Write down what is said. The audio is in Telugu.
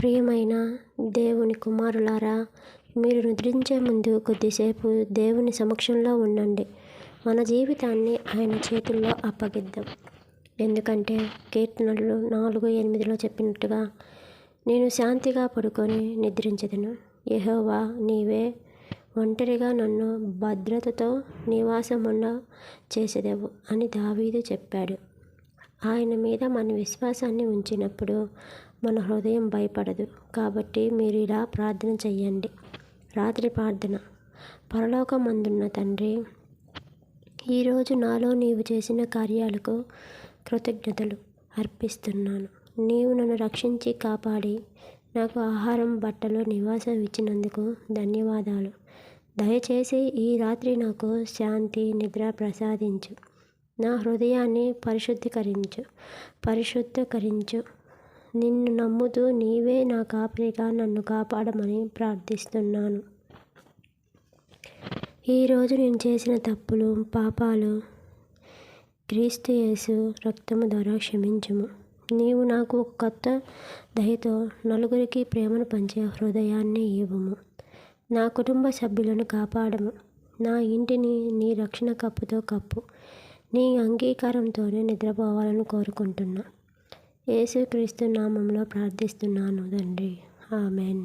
ప్రియమైన దేవుని కుమారులారా, మీరు నిద్రించే ముందు కొద్దిసేపు దేవుని సమక్షంలో ఉండండి. మన జీవితాన్ని ఆయన చేతుల్లో అప్పగిద్దాం. ఎందుకంటే కీర్తనలు 4:8 చెప్పినట్టుగా, నేను శాంతిగా పడుకొని నిద్రించెదను. యెహోవా, నీవే ఒంటరిగా నన్ను భద్రతతో నివాసముండ చేసెదవు అని దావీదు చెప్పాడు. ఆయన మీద మన విశ్వాసాన్ని ఉంచినప్పుడు మన హృదయం భయపడదు. కాబట్టి మీరు ఇలా ప్రార్థన చెయ్యండి. రాత్రి ప్రార్థన. పరలోకమందున్న తండ్రి, ఈరోజు నాలో నీవు చేసిన కార్యాలకు కృతజ్ఞతలు అర్పిస్తున్నాను. నీవు నన్ను రక్షించి కాపాడి నాకు ఆహారం, బట్టలు, నివాసం ఇచ్చినందుకు ధన్యవాదాలు. దయచేసి ఈ రాత్రి నాకు శాంతి, నిద్ర ప్రసాదించు. నా హృదయాన్ని పరిశుద్ధకరించు. నిన్ను నమ్ముతూ నీవే నా కాపరిగా నన్ను కాపాడమని ప్రార్థిస్తున్నాను. ఈరోజు నేను చేసిన తప్పులు, పాపాలు క్రీస్తు యేసు రక్తము ద్వారా క్షమించుము. నీవు నాకు ఒక కొత్త దయతో నలుగురికి ప్రేమను పంచే హృదయాన్ని ఇవ్వము. నా కుటుంబ సభ్యులను కాపాడము. నా ఇంటిని నీ రక్షణ కప్పుతో కప్పు. నీ అంగీకారంతోనే నిద్రపోవాలని కోరుకుంటున్నా. యేసుక్రీస్తు నామంలో ప్రార్థిస్తున్నాను తండ్రి. ఆమెన్.